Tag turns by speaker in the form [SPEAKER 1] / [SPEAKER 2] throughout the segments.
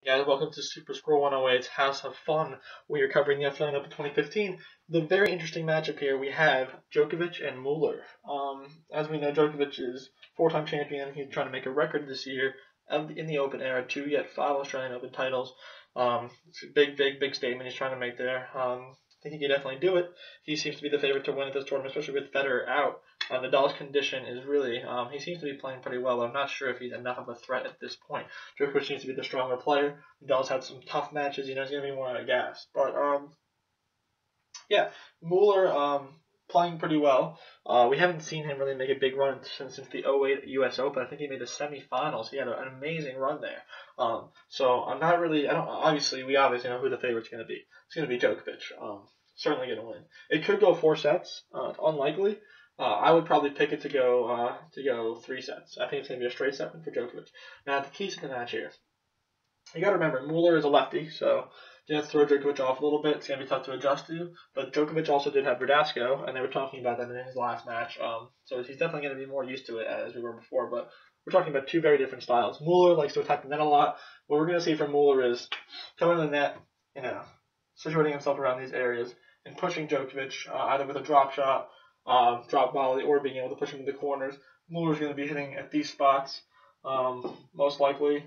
[SPEAKER 1] Guys, welcome to Super Scroll 108's House of Fun. We are covering the FNL Open 2015. The very interesting matchup here, we have Djokovic and Muller. As we know, Djokovic is four-time champion. He's trying to make a record this year in the Open era, yet five Australian Open titles. It's a big statement he's trying to make there. I think he can definitely do it. He seems to be the favorite to win at this tournament, especially with Federer out. Nadal's condition is really, he seems to be playing pretty well. I'm not sure if he's enough of a threat at this point. Djokovic seems to be the stronger player. Nadal's had some tough matches. He's going to be more out of gas. But, yeah, Muller playing pretty well. We haven't seen him really make a big run since the 08 U.S. Open. I think he made the semifinals. He had an amazing run there. So I'm not really, we obviously know who the favorite's going to be. It's going to be Djokovic. Certainly going to win. It could go 4 sets. It's unlikely. I would probably pick it to go 3 sets. I think it's going to be a straight set for Djokovic. Now, the keys to the match here. You got to remember, Muller is a lefty, so you have to throw Djokovic off a little bit. It's going to be tough to adjust to. But Djokovic also did have Verdasco, and they were talking about that in his last match. So he's definitely going to be more used to it as we were before. But we're talking about two very different styles. Muller likes to attack the net a lot. What we're going to see from Muller is coming to the net, situating himself around these areas and pushing Djokovic either with a drop shot, drop volley, or being able to push him into the corners. Muller's going to be hitting at these spots, most likely.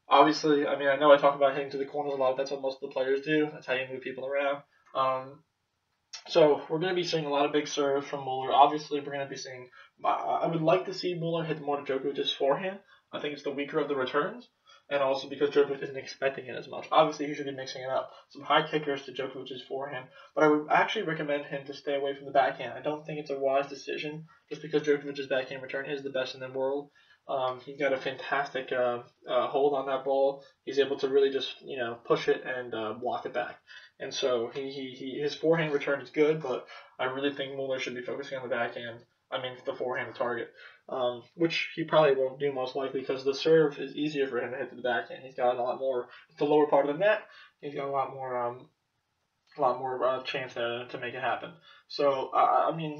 [SPEAKER 1] Obviously, I know I talk about hitting to the corners a lot. That's what most of the players do. That's how you move people around. So we're going to be seeing a lot of big serves from Muller. Obviously, we're going to be seeing. I would like to see Muller hit more to Djokovic's forehand. I think it's the weaker of the returns, and also because Djokovic isn't expecting it as much. Obviously, he should be mixing it up. Some high kickers to Djokovic's forehand, but I would actually recommend him to stay away from the backhand. I don't think it's a wise decision, just because Djokovic's backhand return is the best in the world. He's got a fantastic hold on that ball. He's able to really just push it and block it back. And so his forehand return is good, but I really think Muller should be focusing on the backhand. The forehand target, which he probably won't do most likely because the serve is easier for him to hit to the backhand. He's got a lot more, the lower part of the net. He's got a lot more chance there to make it happen. So,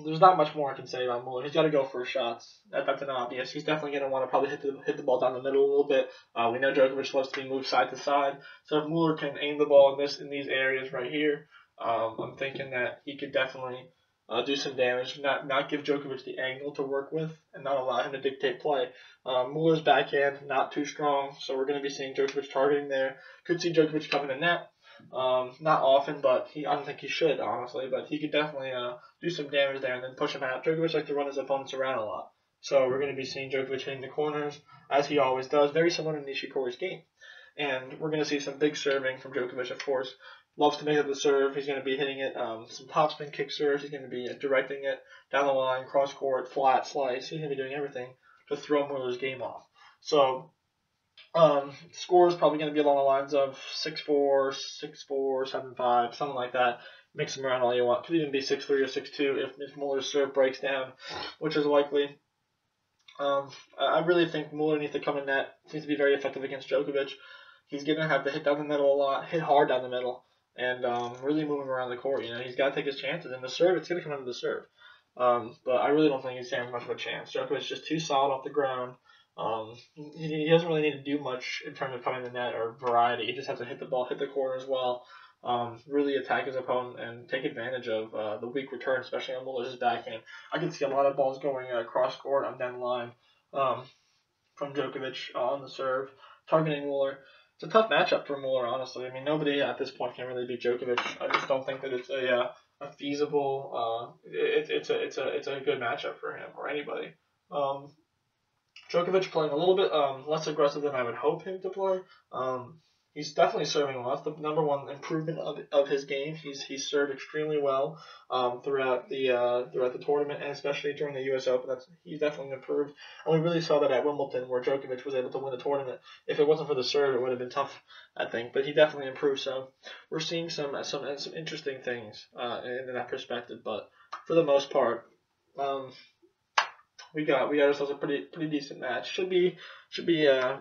[SPEAKER 1] there's not much more I can say about Muller. He's got to go for his shots. That's an obvious. He's definitely going to want to probably hit the ball down the middle a little bit. We know Djokovic loves to be moved side to side. So if Muller can aim the ball in these areas right here, I'm thinking that he could definitely do some damage, not give Djokovic the angle to work with, and not allow him to dictate play. Muller's backhand, not too strong, so we're going to be seeing Djokovic targeting there. Could see Djokovic coming to net. Not often, but I don't think he should, honestly, but he could definitely do some damage there and then push him out. Djokovic likes to run his opponents around a lot. So we're going to be seeing Djokovic hitting the corners, as he always does, very similar to Nishikori's game. And we're going to see some big serving from Djokovic, of course. Loves to make up the serve. He's going to be hitting it, some topspin kick serves. He's going to be directing it down the line, cross court, flat, slice. He's going to be doing everything to throw Muller's game off. So, score is probably going to be along the lines of 6-4, 6-4, 7-5, something like that. Mix them around all you want. Could even be 6-3 or 6-2 if Muller's serve breaks down, which is likely. I really think Muller needs to come in net. Seems to be very effective against Djokovic. He's going to have to hit down the middle a lot, hit hard down the middle, and really move him around the court. He's got to take his chances. And the serve, it's going to come into the serve. But I really don't think he stands much of a chance. Djokovic's just too solid off the ground. He doesn't really need to do much in terms of coming to the net or variety. He just has to hit the ball, hit the corner as well, really attack his opponent and take advantage of the weak return, especially on Muller's backhand. I can see a lot of balls going cross court on down the line from Djokovic on the serve, targeting Muller. It's a tough matchup for Muller, honestly. Nobody at this point can really beat Djokovic. I just don't think that it's a feasible. It's a good matchup for him or anybody. Djokovic playing a little bit less aggressive than I would hope him to play. He's definitely serving well. That's the number one improvement of his game. He's served extremely well throughout the tournament, and especially during the U.S. Open. He's definitely improved, and we really saw that at Wimbledon, where Djokovic was able to win the tournament. If it wasn't for the serve, it would have been tough, I think. But he definitely improved. So we're seeing some interesting things in that perspective. But for the most part, we got ourselves a pretty decent match. Should be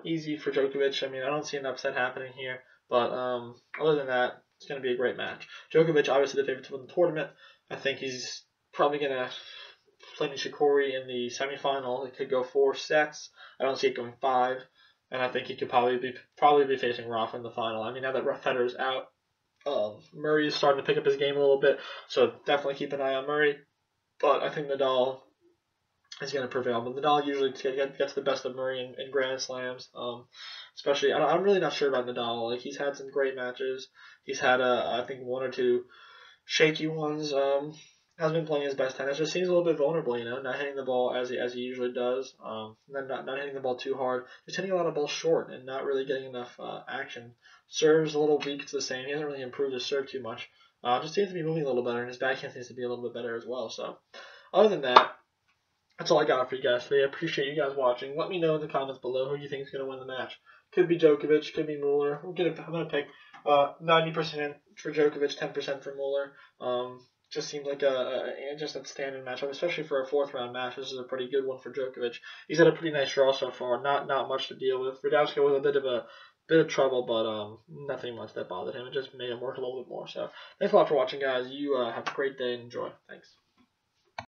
[SPEAKER 1] easy for Djokovic. I don't see an upset happening here, but other than that, it's going to be a great match. Djokovic, obviously the favorite to win the tournament. I think he's probably going to play Nishikori in the semifinal. It could go 4 sets. I don't see it going 5. and I think he could probably be facing Rafa in the final. I mean, now that Federer's out, Murray is starting to pick up his game a little bit, so definitely keep an eye on Murray. But I think Nadal is going to prevail. But Nadal usually gets the best of Murray in Grand Slams. Especially, I'm really not sure about Nadal. Like, he's had some great matches. He's had I think one or two shaky ones. Has been playing his best tennis. Just seems a little bit vulnerable, not hitting the ball as he usually does. Then not hitting the ball too hard. Just hitting a lot of balls short and not really getting enough action. Serves a little weak to the same. He hasn't really improved his serve too much. Just seems to be moving a little better, and his backhand seems to be a little bit better as well. So, other than that, that's all I got for you guys today. I appreciate you guys watching. Let me know in the comments below who you think is going to win the match. Could be Djokovic, could be Muller. I'm going to pick 90% for Djokovic, 10% for Muller. Just seems like just a standard matchup, especially for a fourth round match. This is a pretty good one for Djokovic. He's had a pretty nice draw so far. Not much to deal with. Verdasco was a bit of trouble, but nothing much that bothered him. It just made him work a little bit more. So thanks a lot for watching, guys. You have a great day and enjoy. Thanks.